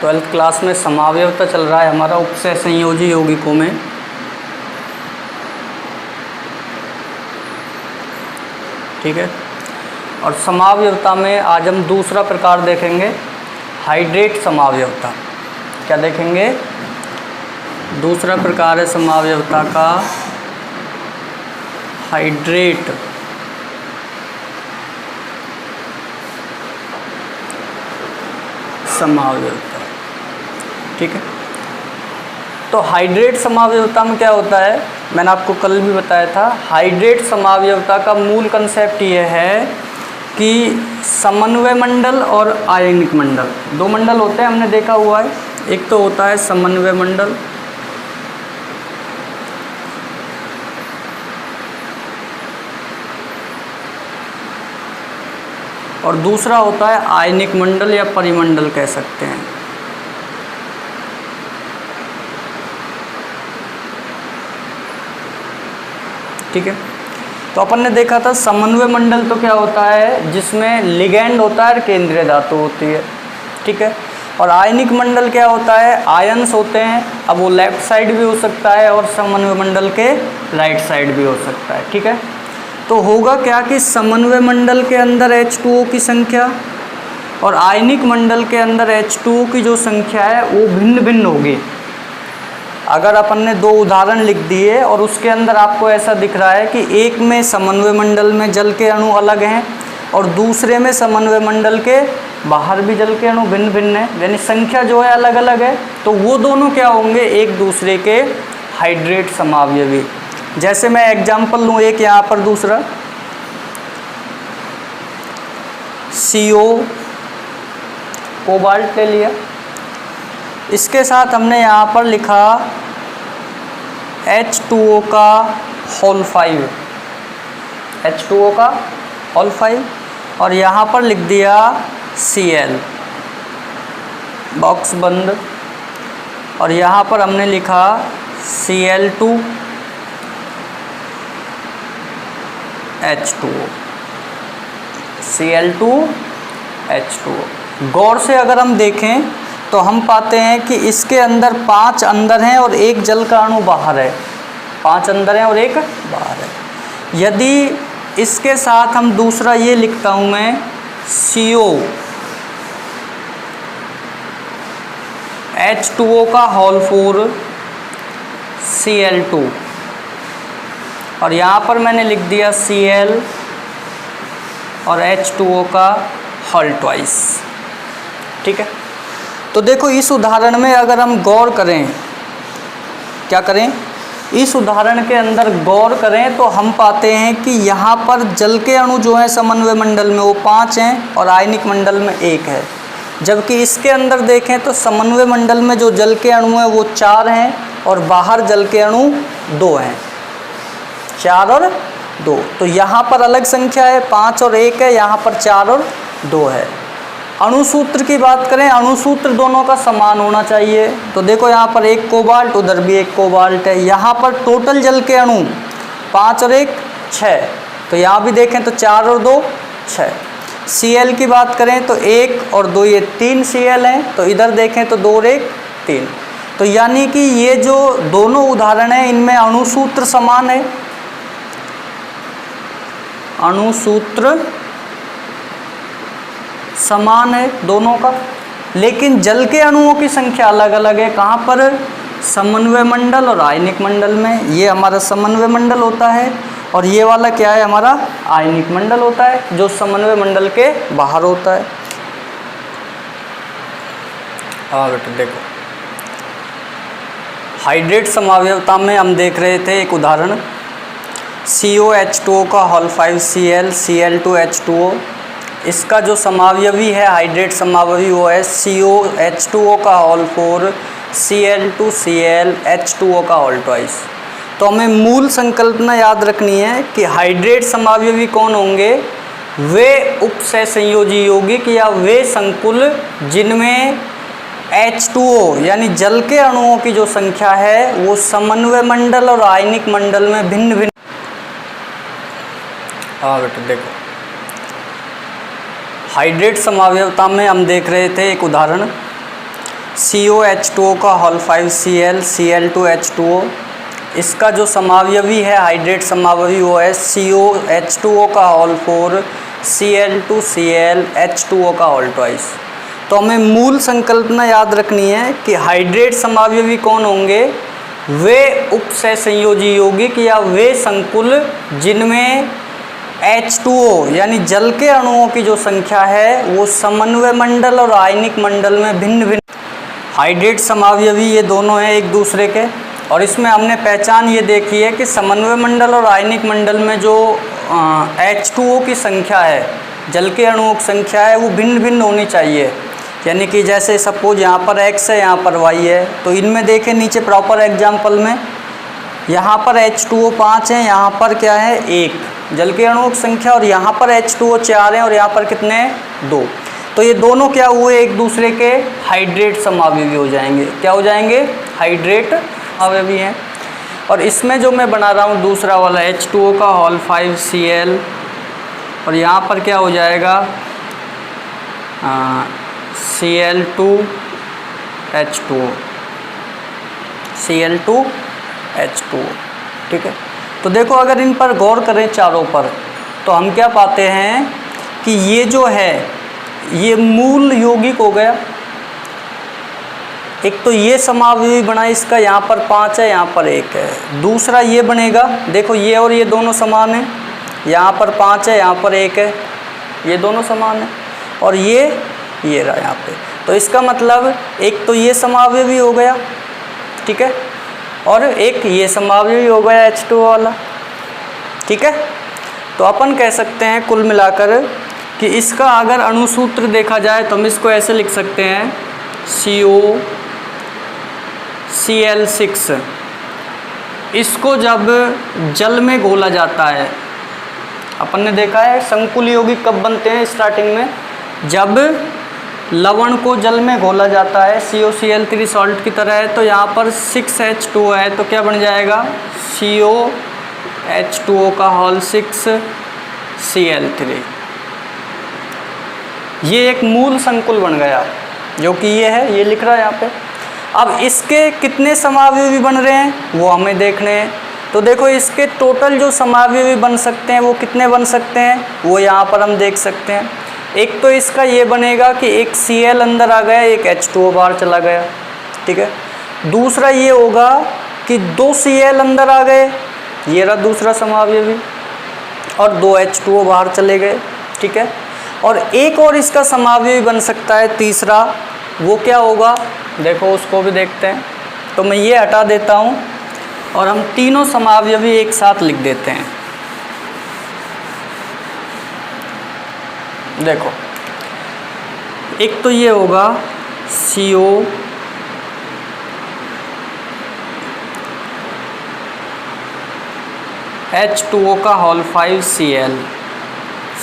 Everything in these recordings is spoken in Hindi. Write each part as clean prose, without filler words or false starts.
ट्वेल्थ क्लास में समावयवता चल रहा है हमारा उपसय संयोजी यौगिकों में। ठीक है, और समावयवता में आज हम दूसरा प्रकार देखेंगे, हाइड्रेट समावयवता। क्या देखेंगे? दूसरा प्रकार है समावयवता का हाइड्रेट समावयवता। ठीक है, तो हाइड्रेट समावयवता में क्या होता है, मैंने आपको कल भी बताया था। हाइड्रेट समावयवता का मूल कंसेप्ट ये है कि समन्वय मंडल और आयनिक मंडल, दो मंडल होते हैं, हमने देखा हुआ है। एक तो होता है समन्वय मंडल, और दूसरा होता है आयनिक मंडल या परिमंडल कह सकते हैं। ठीक है, तो अपन ने देखा था समन्वय मंडल तो क्या होता है, जिसमें लिगैंड होता है और केंद्रीय धातु होती है। ठीक है, और आयनिक मंडल क्या होता है, आयंस होते हैं। अब वो लेफ्ट साइड भी हो सकता है और समन्वय मंडल के राइट साइड भी हो सकता है। ठीक है, तो होगा क्या कि समन्वय मंडल के अंदर H2O की संख्या और आयनिक मंडल के अंदर H2O की जो संख्या है वो भिन्न भिन्न होगी। अगर अपन ने दो उदाहरण लिख दिए और उसके अंदर आपको ऐसा दिख रहा है कि एक में समन्वय मंडल में जल के अणु अलग हैं और दूसरे में समन्वय मंडल के बाहर भी जल के अणु भिन्न भिन्न है, यानी संख्या जो है अलग अलग है, तो वो दोनों क्या होंगे, एक दूसरे के हाइड्रेट समावयवी। जैसे मैं एग्जाम्पल लूँ एक यहाँ पर, दूसरा CO कोबाल्ट ले लिया, इसके साथ हमने यहाँ पर लिखा H2O का होल 5, H2O का होल 5, और यहाँ पर लिख दिया Cl, बॉक्स बंद, और यहाँ पर हमने लिखा Cl2 H2O, Cl2 H2O। गौर से अगर हम देखें तो हम पाते हैं कि इसके अंदर 5 अंदर हैं और एक जल का अणु बाहर है, 5 अंदर हैं और एक बाहर है। यदि इसके साथ हम दूसरा ये लिखता हूँ मैं CO H2O का होल 4 Cl2, और यहाँ पर मैंने लिख दिया Cl और H2O का होल ट्वाइस। ठीक है, तो देखो इस उदाहरण में अगर हम गौर करें, क्या करें, इस उदाहरण के अंदर गौर करें तो हम पाते हैं कि यहाँ पर जल के अणु जो हैं समन्वय मंडल में वो 5 हैं और आयनिक मंडल में 1 है, जबकि इसके अंदर देखें तो समन्वय मंडल में जो जल के अणु हैं वो 4 हैं और बाहर जल के अणु 2 हैं, 4 और 2। तो यहाँ पर अलग संख्या है, 5 और 1 है, यहाँ पर 4 और 2 है। अणुसूत्र की बात करें, अणुसूत्र दोनों का समान होना चाहिए। तो देखो यहाँ पर एक कोबाल्ट, उधर भी एक कोबाल्ट है। यहाँ पर टोटल जल के अणु 5 और 1 6, तो यहाँ भी देखें तो 4 और 2 6। Cl की बात करें तो 1 और 2 ये 3 Cl हैं, तो इधर देखें तो 2 और 1 3। तो यानी कि ये जो दोनों उदाहरण हैं इनमें अणुसूत्र समान है, अणुसूत्र समान है दोनों का, लेकिन जल के अणुओं की संख्या अलग अलग है। कहाँ पर? समन्वय मंडल और आयनिक मंडल में। ये हमारा समन्वय मंडल होता है और ये वाला क्या है, हमारा आयनिक मंडल होता है, जो समन्वय मंडल के बाहर होता है। हाँ बेटा देखो, हाइड्रेट समावयवता में हम देख रहे थे एक उदाहरण, COH2O का होल 5 Cl Cl2 H2O। इसका जो समावयवी है हाइड्रेट समावयवी वो है COH2O का होल 4 Cl2 Cl H2O का होल ट्वाइस। तो हमें मूल संकल्पना याद रखनी है कि हाइड्रेट समावयवी कौन होंगे, वे उपसय संयोजी यौगिक या वे संकुल जिनमें H2O यानी जल के अणुओं की जो संख्या है वो समन्वय मंडल और आयनिक मंडल में भिन्न भिन्न। हाँ बेटा देखो, हाइड्रेट समावयवता में हम देख रहे थे एक उदाहरण, COH2O का होल 5Cl Cl2H2O, इसका जो समावयवी है हाइड्रेट समावयवी वो है COH2O का होल 4 Cl2Cl H2O का होल 2। तो हमें मूल संकल्पना याद रखनी है कि हाइड्रेट समावयवी कौन होंगे, वे उपसहसंयोजी यौगिक या वे संकुल जिनमें H2O यानी जल के अणुओं की जो संख्या है वो समन्वय मंडल और आयनिक मंडल में भिन्न भिन्न। हाइड्रेट समावयवी ये दोनों हैं एक दूसरे के, और इसमें हमने पहचान ये देखी है कि समन्वय मंडल और आयनिक मंडल में जो H2O की संख्या है, जल के अणुओं की संख्या है, वो भिन्न भिन्न होनी चाहिए। यानी कि जैसे सपोज यहाँ पर X है, यहाँ पर Y है, तो इनमें देखें नीचे प्रॉपर एग्जाम्पल में यहाँ पर H2O 5 है, यहाँ पर क्या है 1 जल के अणुओं की संख्या, और यहाँ पर H2O 4 है और यहाँ पर कितने हैं 2। तो ये दोनों क्या हुए, एक दूसरे के हाइड्रेट समावयवी हो जाएंगे। क्या हो जाएंगे, हाइड्रेट समावयवी हैं। और इसमें जो मैं बना रहा हूँ दूसरा वाला H2O का होल 5Cl, और यहाँ पर क्या हो जाएगा Cl2H2O Cl2H2O। ठीक है, तो देखो अगर इन पर गौर करें चारों पर, तो हम क्या पाते हैं कि ये जो है ये मूल यौगिक हो गया। एक तो ये समावयवी बना इसका, यहाँ पर 5 है, यहाँ पर 1 है। दूसरा ये बनेगा, देखो ये और ये दोनों समान हैं, यहाँ पर 5 है, यहाँ पर 1 है, ये दोनों समान है। और ये रहा यहाँ पे, तो इसका मतलब एक तो ये समावयवी हो गया, ठीक है, और एक ये समावयवी हो गया H2O वाला। ठीक है, तो अपन कह सकते हैं कुल मिलाकर कि इसका अगर अणुसूत्र देखा जाए तो हम इसको ऐसे लिख सकते हैं COCl6। इसको जब जल में घोला जाता है, अपन ने देखा है संकुल यौगिक कब बनते हैं स्टार्टिंग में, जब लवण को जल में घोला जाता है, COCl3 सॉल्ट की तरह है, तो यहाँ पर 6H2O है, तो क्या बन जाएगा COH2O का होल 6Cl3। ये एक मूल संकुल बन गया, जो कि ये है, ये लिख रहा है यहाँ पे। अब इसके कितने समावयवी बन रहे हैं वो हमें देखने हैं। तो देखो इसके टोटल जो समावयवी बन सकते हैं वो कितने बन सकते हैं, वो यहाँ पर हम देख सकते हैं। एक तो इसका ये बनेगा कि एक Cl अंदर आ गया, एक H2O बाहर चला गया। ठीक है, दूसरा ये होगा कि 2 Cl अंदर आ गए, ये रहा दूसरा समावयवी, और 2 H2O बाहर चले गए। ठीक है, और एक और इसका समावयवी बन सकता है तीसरा, वो क्या होगा देखो उसको भी देखते हैं। तो मैं ये हटा देता हूँ और हम तीनों समावयवी एक साथ लिख देते हैं। देखो एक तो ये होगा COH2O का होल 5Cl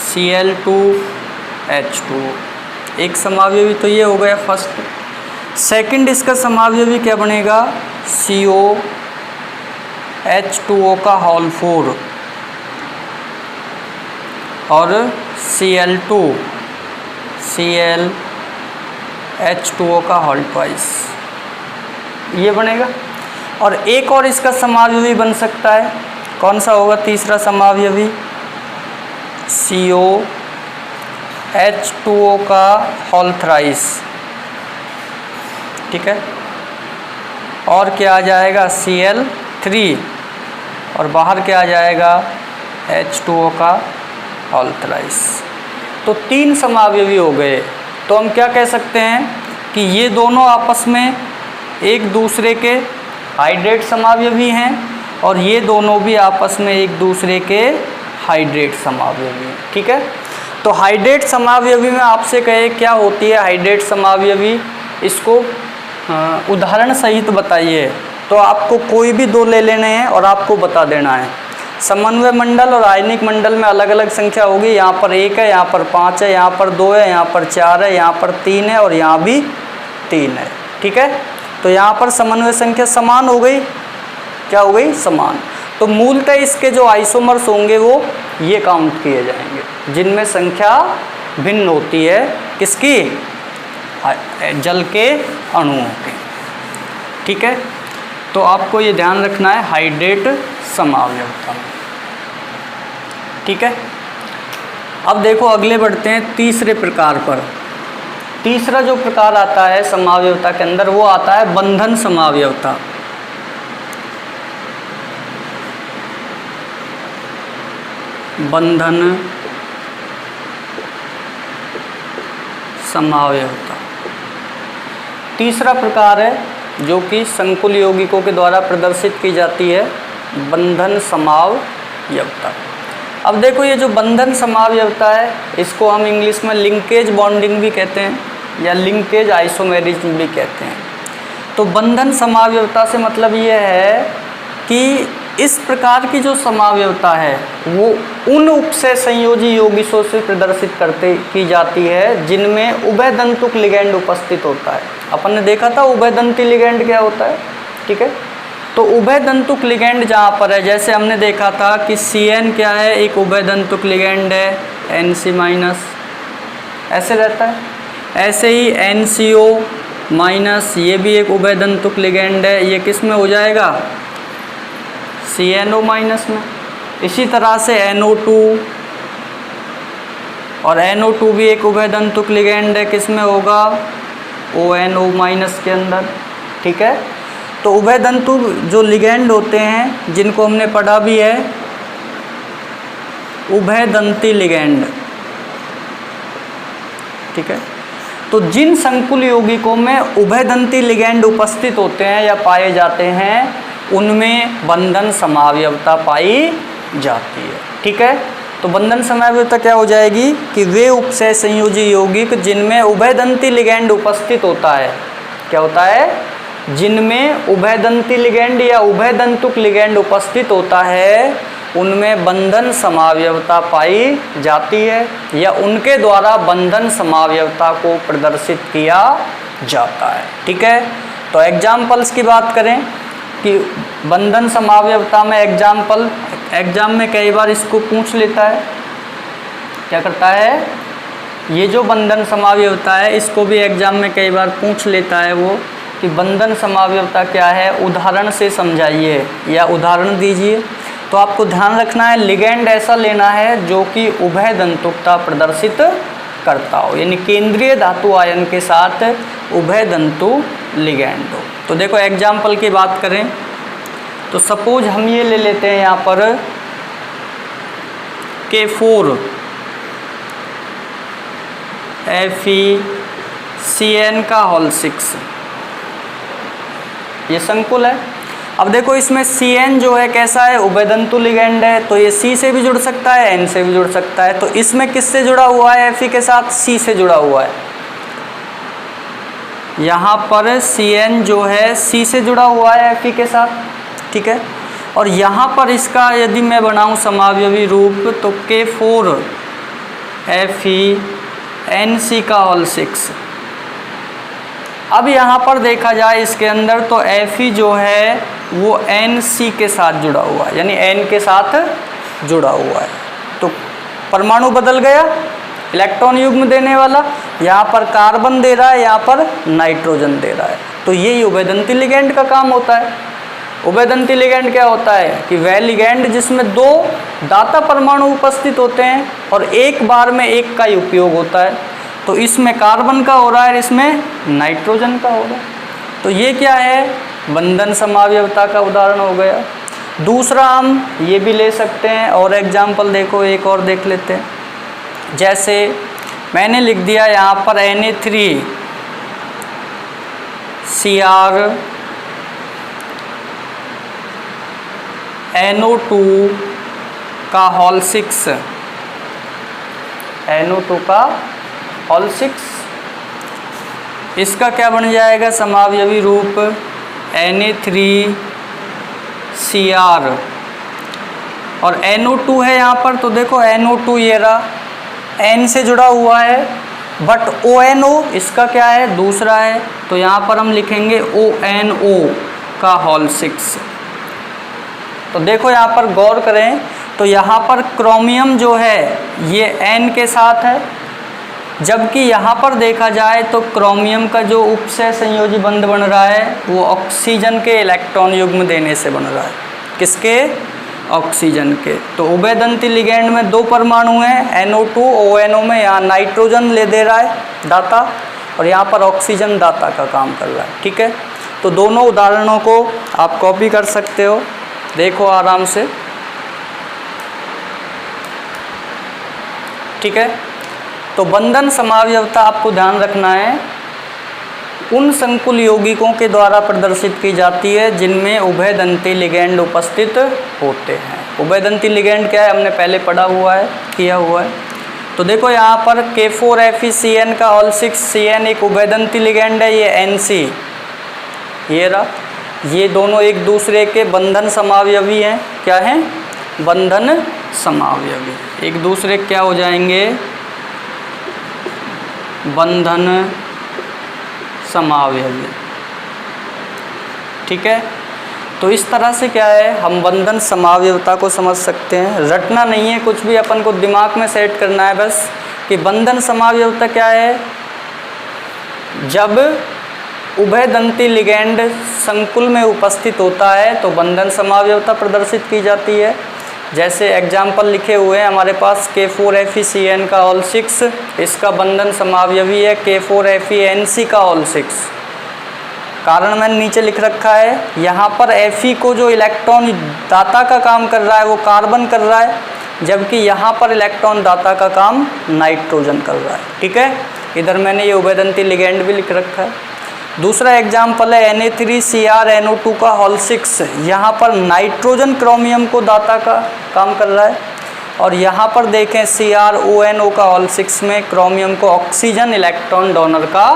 Cl2H2O, एक समावयवी तो ये हो गया फर्स्ट। सेकंड इसका समावयवी क्या बनेगा, COH2O का होल 4 और Cl2H2O का होल 2, ये बनेगा। और एक और इसका समावयवी बन सकता है, कौन सा होगा तीसरा समावयवी, COH2O का होल 3। ठीक है, और क्या आ जाएगा Cl3, और बाहर क्या आ जाएगा H2O का होल 3। तो 3 समावयवी हो गए। तो हम क्या कह सकते हैं कि ये दोनों आपस में एक दूसरे के हाइड्रेट समावयवी हैं, और ये दोनों भी आपस में एक दूसरे के हाइड्रेट समावयवी हैं। ठीक है, तो हाइड्रेट समावयवी में आपसे कहे क्या होती है हाइड्रेट समावयवी, इसको उदाहरण सहित बताइए। तो आपको कोई भी 2 ले लेने हैं और आपको बता देना है। समन्वय मंडल और आयनिक मंडल में अलग अलग संख्या होगी, यहाँ पर 1 है, यहाँ पर 5 है, यहाँ पर 2 है, यहाँ पर 4 है, यहाँ पर 3 है, और यहाँ भी 3 है। ठीक है, तो यहाँ पर समन्वय संख्या समान हो गई, क्या हो गई समान। तो मूलतः इसके जो आइसोमर्स होंगे वो ये काउंट किए जाएंगे, जिनमें संख्या भिन्न होती है, किसकी? जल के अणुओं के। ठीक है, तो आपको ये ध्यान रखना है हाइड्रेट समावयवता। ठीक है, अब देखो अगले बढ़ते हैं तीसरे प्रकार पर। तीसरा जो प्रकार आता है समावयवता के अंदर वो आता है बंधन समावयवता। बंधन समावयवता तीसरा प्रकार है जो कि संकुल यौगिकों के द्वारा प्रदर्शित की जाती है, बंधन समावयवता। अब देखो ये जो बंधन समावयवता है इसको हम इंग्लिश में लिंकेज बॉन्डिंग भी कहते हैं या लिंकेज आइसोमेरिज्म भी कहते हैं। तो बंधन समावयवता से मतलब ये है कि इस प्रकार की जो समावयवता है वो उन उपसय संयोजी यौगिकों से प्रदर्शित की जाती है जिनमें उभयदंतुक लिगैंड उपस्थित होता है। अपन ने देखा था उभयदंती लिगैंड क्या होता है। ठीक है, तो उभयदंतुक लिगैंड जहाँ पर है, जैसे हमने देखा था कि CN क्या है, एक उभयदंतुक लिगैंड है, NC- ऐसे रहता है। ऐसे ही NCO- ये भी एक उभयदंतुक लिगैंड है, ये किस में हो जाएगा? CNO- में। इसी तरह से NO2 और NO2 भी एक उभयदंतुक लिगैंड है, किस में होगा? ONO- के अंदर। ठीक है, तो उभयदंतुक जो लिगैंड होते हैं जिनको हमने पढ़ा भी है उभयदंती लिगैंड। ठीक है, तो जिन संकुल यौगिकों में उभयदंती लिगैंड उपस्थित होते हैं या पाए जाते हैं उनमें बंधन समावयवता पाई जाती है। ठीक है, तो बंधन समावयवता क्या हो जाएगी कि वे उपसय संयोजी यौगिक जिनमें उभयदंती लिगैंड उपस्थित होता है, क्या होता है? जिनमें उभयदंती लिगैंड या उभयदंतुक लिगैंड उपस्थित होता है उनमें बंधन समावयवता पाई जाती है या उनके द्वारा बंधन समावयवता को प्रदर्शित किया जाता है। ठीक है, तो एग्जाम्पल्स की बात करें कि बंधन समावयवता में एग्जाम में कई बार इसको पूछ लेता है, क्या करता है? ये जो बंधन समावयवता है इसको भी एग्जाम में कई बार पूछ लेता है वो कि बंधन समावयवता क्या है, उदाहरण से समझाइए या उदाहरण दीजिए। तो आपको ध्यान रखना है लिगैंड ऐसा लेना है जो कि उभयदंतुकता प्रदर्शित करता हो, यानी केंद्रीय धातु आयन के साथ उभयदंतु लिगैंड हो। तो देखो एग्जाम्पल की बात करें तो सपोज हम ये ले लेते हैं यहाँ पर K4 FeCN⁴ ये संकुल है। अब देखो इसमें CN जो है कैसा है, उभयदंतु लिगैंड है, तो ये C से भी जुड़ सकता है, N से भी जुड़ सकता है। तो इसमें किससे जुड़ा हुआ है? Fe के साथ C से जुड़ा हुआ है। यहाँ पर CN जो है C से जुड़ा हुआ है Fe के साथ। ठीक है, और यहाँ पर इसका यदि मैं बनाऊँ समावयवी रूप तो K4 FeNC⁴। अब यहाँ पर देखा जाए इसके अंदर तो Fe जो है वो NC के साथ जुड़ा हुआ है, यानी N के साथ जुड़ा हुआ है। तो परमाणु बदल गया, इलेक्ट्रॉन युग्म देने वाला, यहाँ पर कार्बन दे रहा है, यहाँ पर नाइट्रोजन दे रहा है। तो यही उभयदंती लिगैंड का काम होता है। उभयदंती लिगैंड क्या होता है कि वह लिगैंड जिसमें दो दाता परमाणु उपस्थित होते हैं और एक बार में एक का ही उपयोग होता है। तो इसमें कार्बन का हो रहा है, इसमें नाइट्रोजन का हो रहा है। तो ये क्या है? बंधन समावयवता का उदाहरण हो गया। दूसरा हम ये भी ले सकते हैं और एग्जाम्पल देखो एक और देख लेते हैं। जैसे मैंने लिख दिया यहाँ पर Na3 Cr NO2 का होल 6, NO2 का होल 6, इसका क्या बन जाएगा समावयवी रूप? Na3 Cr और NO2 है यहाँ पर, तो देखो NO2 ये रहा, N से जुड़ा हुआ है, बट ONO इसका क्या है? दूसरा है। तो यहाँ पर हम लिखेंगे ONO का होल 6। तो देखो यहाँ पर गौर करें तो यहाँ पर क्रोमियम जो है ये N के साथ है जबकि यहाँ पर देखा जाए तो क्रोमियम का जो उपसह संयोजी बंध बन रहा है वो ऑक्सीजन के इलेक्ट्रॉन युग्म देने से बन रहा है। किसके? ऑक्सीजन के। तो उभयदंती लिगैंड में 2 परमाणु हैं, NO2 ONO में, यहाँ नाइट्रोजन ले दे रहा है दाता और यहाँ पर ऑक्सीजन दाता का काम कर रहा है। ठीक है, तो दोनों उदाहरणों को आप कॉपी कर सकते हो, देखो आराम से। ठीक है, तो बंधन समावयवता आपको ध्यान रखना है उन संकुल यौगिकों के द्वारा प्रदर्शित की जाती है जिनमें उभयदंती लिगैंड उपस्थित होते हैं। उभयदंती लिगैंड क्या है, हमने पहले पढ़ा हुआ है, किया हुआ है। तो देखो यहाँ पर K4FeCN का Ol6CN एक उभयदंती लिगैंड है, ये NC, ये रहा, ये दोनों एक दूसरे के बंधन समावयवी हैं। क्या हैं? बंधन समावयवी, एक दूसरे क्या हो जाएंगे? बंधन समावयवी। ठीक है, तो इस तरह से क्या है, हम बंधन समावयवता को समझ सकते हैं। रटना नहीं है कुछ भी, अपन को दिमाग में सेट करना है बस कि बंधन समावयवता क्या है। जब उभयदंती लिगैंड संकुल में उपस्थित होता है तो बंधन समावयवता प्रदर्शित की जाती है। जैसे एग्जाम्पल लिखे हुए हैं हमारे पास, K4FeCN का Ol6, इसका बंधन समावयवी है K4FeNC का Ol6। कारण मैंने नीचे लिख रखा है, यहाँ पर Fe को जो इलेक्ट्रॉन दाता का काम कर रहा है वो कार्बन कर रहा है, जबकि यहाँ पर इलेक्ट्रॉन दाता का काम नाइट्रोजन कर रहा है। ठीक है, इधर मैंने ये उभयदंती लिगैंड भी लिख रखा है। दूसरा एग्जाम्पल है Na3CrNO2 का Ol6, यहाँ पर नाइट्रोजन क्रोमियम को दाता का काम कर रहा है और यहाँ पर देखें CrONO का Ol6 में क्रोमियम को ऑक्सीजन इलेक्ट्रॉन डोनर का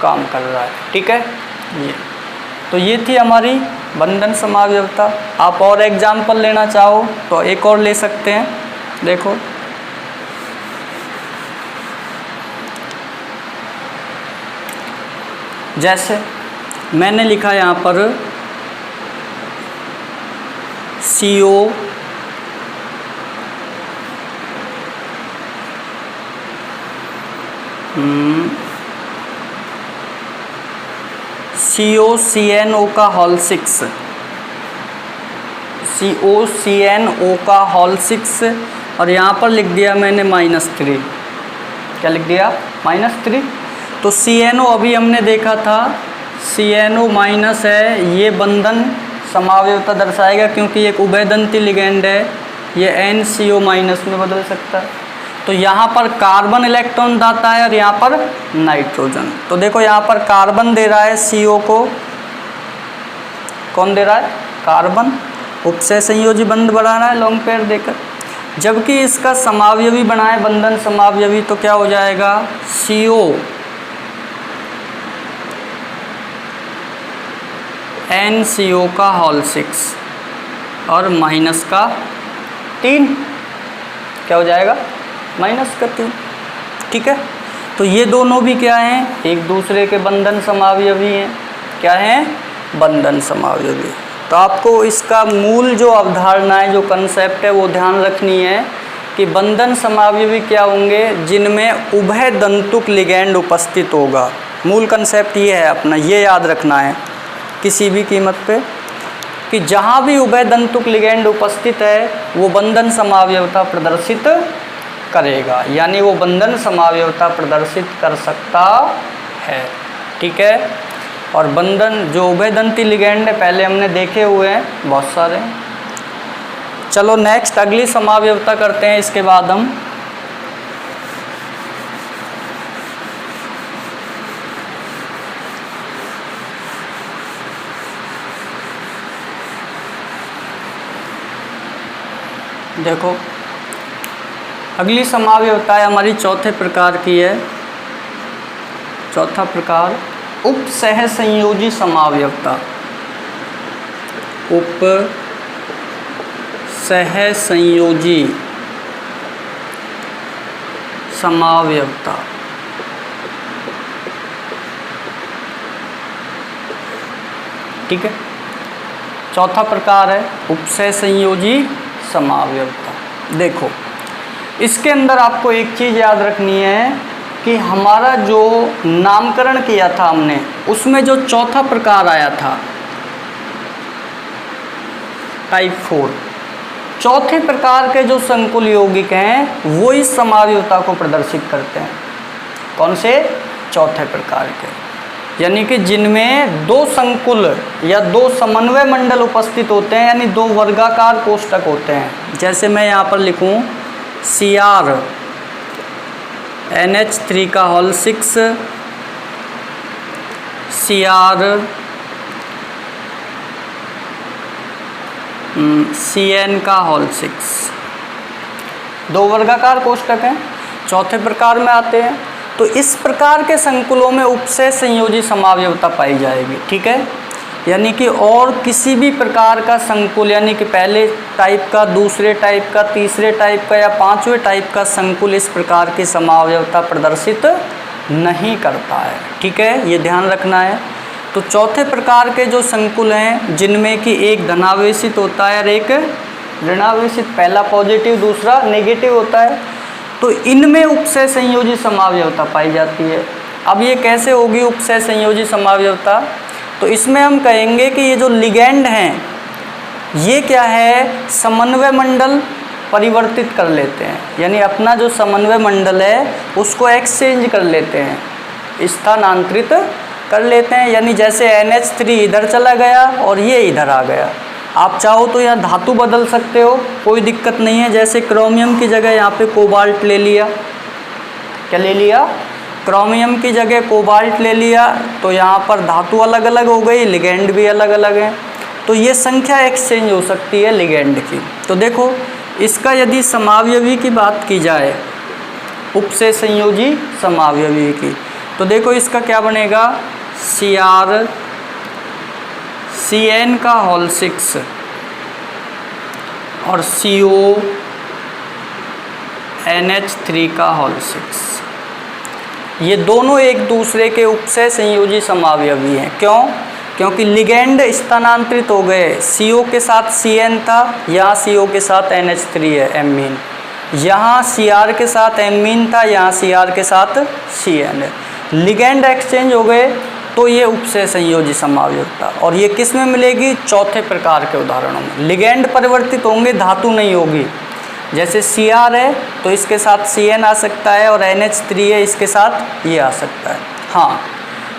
काम कर रहा है। ठीक है, ये थी हमारी बंधन समावयवता। आप और एग्जाम्पल लेना चाहो तो एक और ले सकते हैं। देखो जैसे मैंने लिखा यहाँ पर CO COCNO का Ol6, COCNO का Ol6 और यहाँ पर लिख दिया मैंने -3। क्या लिख दिया? -3। तो CNO अभी हमने देखा था, CNO माइनस है, ये बंधन समावयवता दर्शाएगा क्योंकि एक उभयदंती लिगैंड है, ये NCO माइनस में बदल सकता है। तो यहाँ पर कार्बन इलेक्ट्रॉन दाता है और यहाँ पर नाइट्रोजन। तो देखो यहाँ पर कार्बन दे रहा है CO को, कौन दे रहा है? कार्बन, उपसह संयोजी बंध बढ़ा रहा है लॉन्ग पेयर देकर। जबकि इसका समावयवी बना है बंधन समावयवी, तो क्या हो जाएगा? CO NCO का Ol6 और माइनस का 3, क्या हो जाएगा? -3। ठीक है, तो ये दोनों भी क्या हैं? एक दूसरे के बंधन समावयवी हैं। क्या हैं? बंधन समावयवी। तो आपको इसका मूल जो अवधारणा है, जो कंसेप्ट है, वो ध्यान रखनी है कि बंधन समावयवी क्या होंगे? जिनमें उभय दंतुक लिगैंड उपस्थित होगा। मूल कंसेप्ट ये है अपना, ये याद रखना है किसी भी कीमत पे कि जहाँ भी उभय दंतुक लिगैंड उपस्थित है वो बंधन समावयवता प्रदर्शित करेगा, यानी वो बंधन समावयवता प्रदर्शित कर सकता है। ठीक है, और बंधन जो उभयदंती लिगैंड है पहले हमने देखे हुए हैं बहुत सारे। चलो नेक्स्ट अगली समावयवता करते हैं इसके बाद हम। देखो अगली समावयवता है हमारी चौथे प्रकार की है। चौथा प्रकार उपसह संयोजी समावयवता। उपसह संयोजी समावयवता। ठीक है, चौथा प्रकार है उपसह संयोजी समावयवता। देखो इसके अंदर आपको एक चीज़ याद रखनी है कि हमारा जो नामकरण किया था हमने, उसमें जो चौथा प्रकार आया था टाइप 4, चौथे प्रकार के जो संकुल यौगिक हैं वो इस समावयवता को प्रदर्शित करते हैं। कौन से? चौथे प्रकार के, यानी कि जिनमें दो संकुल या दो समन्वय मंडल उपस्थित होते हैं, यानी दो वर्गाकार कोष्ठक होते हैं। जैसे मैं यहाँ पर लिखूँ Cr NH3 का होल 6, Cr Cn का होल 6, दो वर्गाकार कोष्ठक हैं, चौथे प्रकार में आते हैं। तो इस प्रकार के संकुलों में उपसय संयोजी समावयवता पाई जाएगी। ठीक है, यानी कि और किसी भी प्रकार का संकुल, यानी कि पहले टाइप का, दूसरे टाइप का, तीसरे टाइप का या पांचवें टाइप का संकुल इस प्रकार की समावयवता प्रदर्शित नहीं करता है। ठीक है, ये ध्यान रखना है। तो चौथे प्रकार के जो संकुल हैं, जिनमें कि एक धनावेशित होता है और एक ऋणावेशित, पहला पॉजिटिव दूसरा नेगेटिव होता है, तो इनमें उपसय संयोजी समावयवता पाई जाती है। अब ये कैसे होगी उपसय संयोजी समावयवता? तो इसमें हम कहेंगे कि ये जो लिगैंड हैं ये क्या है, समन्वय मंडल परिवर्तित कर लेते हैं, यानी अपना जो समन्वय मंडल है उसको एक्सचेंज कर लेते हैं, स्थानांतरित कर लेते हैं। यानी जैसे NH3 इधर चला गया और ये इधर आ गया। आप चाहो तो यहाँ धातु बदल सकते हो, कोई दिक्कत नहीं है। जैसे क्रोमियम की जगह यहाँ पे कोबाल्ट ले लिया, क्या ले लिया? क्रोमियम की जगह कोबाल्ट ले लिया, तो यहाँ पर धातु अलग अलग हो गई, लिगैंड भी अलग अलग है, तो ये संख्या एक्सचेंज हो सकती है लिगैंड की। तो देखो इसका यदि समावयवी की बात की जाए, उपसय संयोजी समावयवी की, तो देखो इसका क्या बनेगा, Cr Cn का होल 6 और CO NH3 का होल 6, ये दोनों एक दूसरे के उपसय संयोजी समावयवी हैं। क्यों? क्योंकि लिगैंड स्थानांतरित हो गए। CO के साथ Cn था, यहाँ CO के साथ NH3 है एमीन, यहाँ Cr के साथ एमीन था, यहाँ Cr के साथ Cn है। लिगैंड एक्सचेंज हो गए, तो ये उपसय संयोजी समावयवता, और ये किस में मिलेगी? चौथे प्रकार के उदाहरणों में। लिगैंड परिवर्तित होंगे, धातु नहीं होगी। जैसे Cr है तो इसके साथ Cn आ सकता है, और NH3 है इसके साथ ये आ सकता है। हाँ,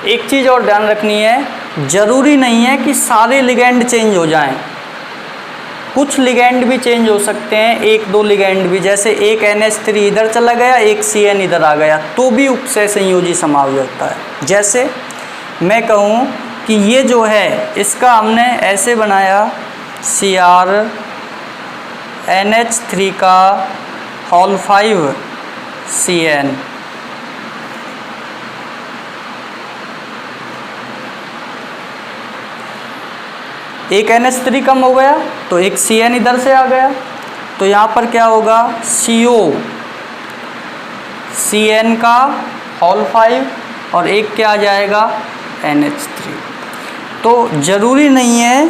एक चीज़ और ध्यान रखनी है, ज़रूरी नहीं है कि सारे लिगैंड चेंज हो जाएं, कुछ लिगैंड भी चेंज हो सकते हैं, एक दो लिगैंड भी। जैसे एक NH3 इधर चला गया, एक Cn इधर आ गया, तो भी उपसय संयोजी समावयवता है। जैसे मैं कहूँ कि ये जो है इसका हमने ऐसे बनाया, Cr NH3 का होल 5 Cn, एक NH3 कम हो गया तो एक Cn इधर से आ गया, तो यहाँ पर क्या होगा, CO Cn का होल 5 और एक क्या आ जाएगा, NH3। तो ज़रूरी नहीं है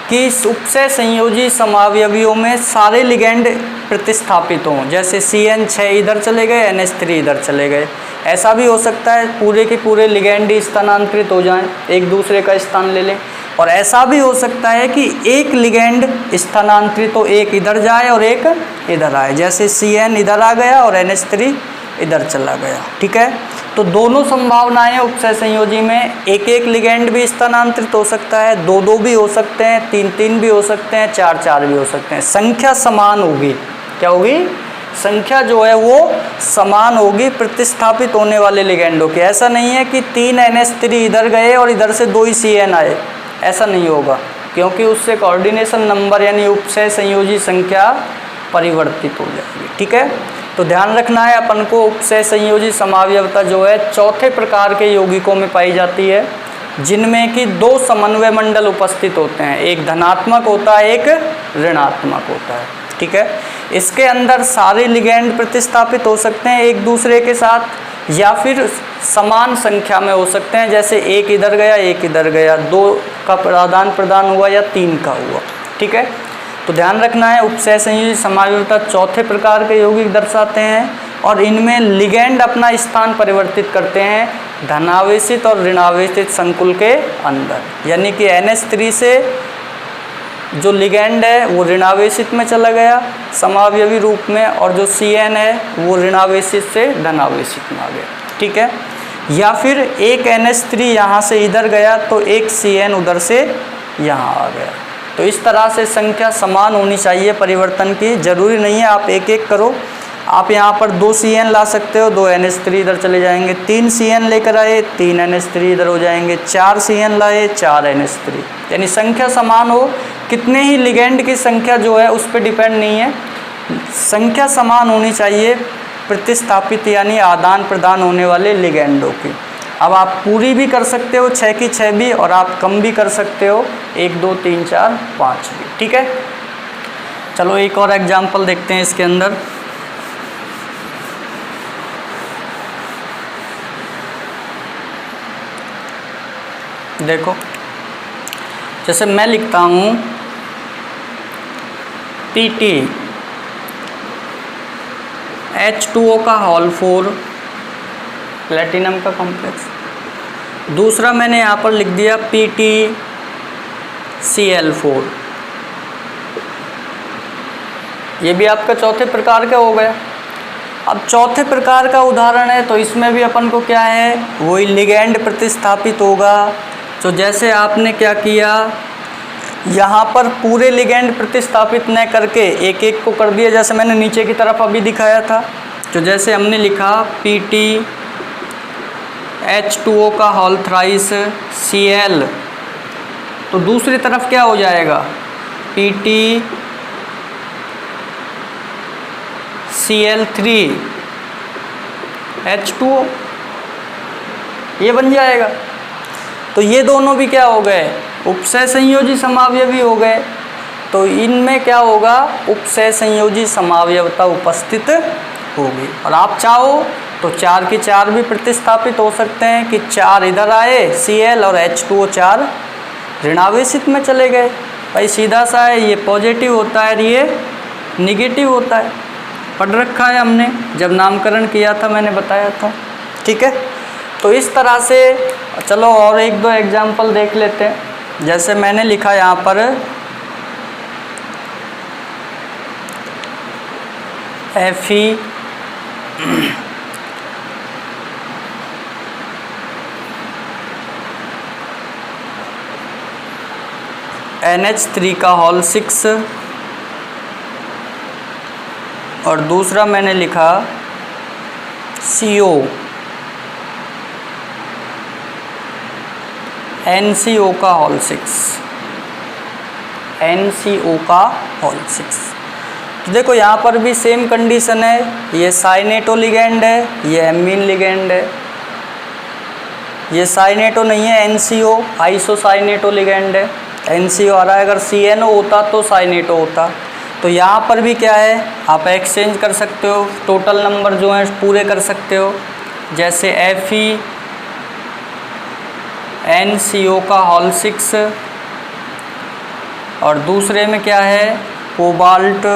कि इस उपसय संयोजी समावयवियों में सारे लिगैंड प्रतिस्थापित हों। जैसे Cn 6 इधर चले गए, NH3 इधर चले गए, ऐसा भी हो सकता है पूरे के पूरे लिगैंड ही स्थानांतरित हो जाएं, एक दूसरे का स्थान ले लें। और ऐसा भी हो सकता है कि एक लिगैंड स्थानांतरित हो, एक इधर जाए और एक इधर आए, जैसे Cn इधर आ गया और NH3 इधर चला गया। ठीक है, तो दोनों संभावनाएं उपसय संयोजी में, एक एक लिगैंड भी स्थानांतरित हो सकता है, दो दो भी हो सकते हैं, तीन तीन भी हो सकते हैं, चार चार भी हो सकते हैं। संख्या समान होगी, क्या होगी, संख्या जो है वो समान होगी प्रतिस्थापित होने वाले लिगैंडों की। ऐसा नहीं है कि 3 NH3 इधर गए और इधर से 2 ही Cn आए, ऐसा नहीं होगा, क्योंकि उससे कोऑर्डिनेशन नंबर यानी उपसय संयोजी संख्या परिवर्तित हो जाएगी। ठीक है, तो ध्यान रखना है अपन को, उपसय संयोजी समावयवता जो है चौथे प्रकार के यौगिकों में पाई जाती है, जिनमें कि दो समन्वय मंडल उपस्थित होते हैं, एक धनात्मक होता है, एक ऋणात्मक होता है। ठीक है, इसके अंदर सारे लिगैंड प्रतिस्थापित हो सकते हैं एक दूसरे के साथ, या फिर समान संख्या में हो सकते हैं, जैसे एक इधर गया एक इधर गया, 2 का आदान प्रदान हुआ या 3 का हुआ। ठीक है, तो ध्यान रखना है उपसय संयोजी समावयवता चौथे प्रकार के यौगिक दर्शाते हैं, और इनमें लिगेंड अपना स्थान परिवर्तित करते हैं धनावेशित और ऋणावेशित संकुल के अंदर। यानी कि NH3 से जो लिगेंड है वो ऋणावेशित में चला गया समावयवी रूप में, और जो CN है वो ऋणावेशित से धनावेशित में आ गया। ठीक है, या फिर एक NH3 यहाँ से इधर गया तो एक CN उधर से यहाँ आ गया। तो इस तरह से संख्या समान होनी चाहिए परिवर्तन की, जरूरी नहीं है आप एक एक करो। आप यहाँ पर 2 CN ला सकते हो, 2 NH3 इधर चले जाएंगे, 3 CN लेकर आए 3 NH3 इधर हो जाएंगे, 4 CN लाए 4 NH3। यानी संख्या समान हो, कितने ही लिगेंड की संख्या जो है उस पर डिपेंड नहीं है, संख्या समान होनी चाहिए प्रतिस्थापित यानी आदान प्रदान होने वाले लिगेंडों की। अब आप पूरी भी कर सकते हो 6 की 6 भी, और आप कम भी कर सकते हो 1 2 3 4 5 भी। ठीक है, चलो एक और एग्जाम्पल देखते हैं इसके अंदर। देखो जैसे मैं लिखता हूँ Pt H2O का होल 4 प्लेटिनम का कॉम्प्लेक्स, दूसरा मैंने यहाँ पर लिख दिया PtCl4, ये भी आपका चौथे प्रकार का हो गया। अब चौथे प्रकार का उदाहरण है तो इसमें भी अपन को क्या है, वही लिगेंड प्रतिस्थापित होगा। तो जैसे आपने क्या किया, यहाँ पर पूरे लिगेंड प्रतिस्थापित न करके एक एक को कर दिया, जैसे मैंने नीचे की तरफ अभी दिखाया था। तो जैसे हमने लिखा Pt H2O का होल थ्राइस Cl, तो दूसरी तरफ क्या हो जाएगा Pt Cl3 H2O, ये बन जाएगा। तो ये दोनों भी क्या हो गए, उपसय संयोजी समावयवी हो गए। तो इनमें क्या होगा, उपसय संयोजी समावयवता उपस्थित होगी। और आप चाहो तो 4 की 4 भी प्रतिस्थापित हो सकते हैं कि 4 इधर आए Cl और H2O 4 ऋणावेशित में चले गए। भाई सीधा सा है, ये पॉजिटिव होता है, ये निगेटिव होता है, पढ़ रखा है हमने, जब नामकरण किया था मैंने बताया था। ठीक है, तो इस तरह से चलो और एक दो एग्जाम्पल देख लेते हैं। जैसे मैंने लिखा यहाँ पर Fe NH3 का होल 6, और दूसरा मैंने लिखा CO NCO का होल 6, NCO का होल 6। तो देखो यहाँ पर भी सेम कंडीशन है, ये साइनेटो लिगेंड है, ये एमीन लिगेंड है। ये साइनेटो नहीं है, NCO आइसोसाइनेटो लिगेंड है। NCO आ रहा है, अगर CNO होता तो साइनेटो होता। तो यहाँ पर भी क्या है, आप एक्सचेंज कर सकते हो, टोटल नंबर जो हैं पूरे कर सकते हो। जैसे Fe NCO का होल 6, और दूसरे में क्या है कोबाल्ट,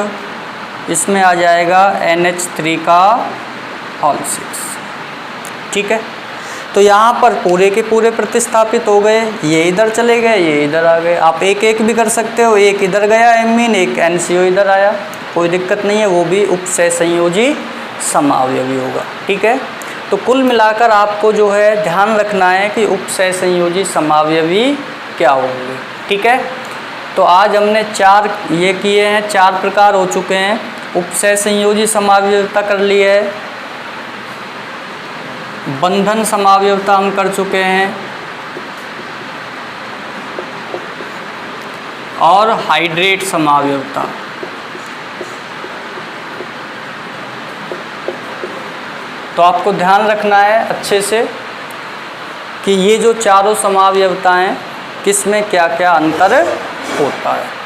इसमें आ जाएगा NH3 का होल 6। ठीक है, तो यहाँ पर पूरे के पूरे प्रतिस्थापित हो गए, ये इधर चले गए, ये इधर आ गए। आप एक एक भी कर सकते हो, एक इधर गया एमीन, एक NCO इधर आया, कोई दिक्कत नहीं है, वो भी उपसय संयोजी समावयवी होगा। ठीक है, तो कुल मिलाकर आपको जो है ध्यान रखना है कि उपसय संयोजी समावयवी क्या होंगे। ठीक है, तो आज हमने 4 ये किए हैं, 4 प्रकार हो चुके हैं। उपसय संयोजी समावयवता कर ली है, बंधन समावयवता हम कर चुके हैं, और हाइड्रेट समावयवता। तो आपको ध्यान रखना है अच्छे से कि ये जो चारों समावयवताएं किस में क्या क्या अंतर होता है।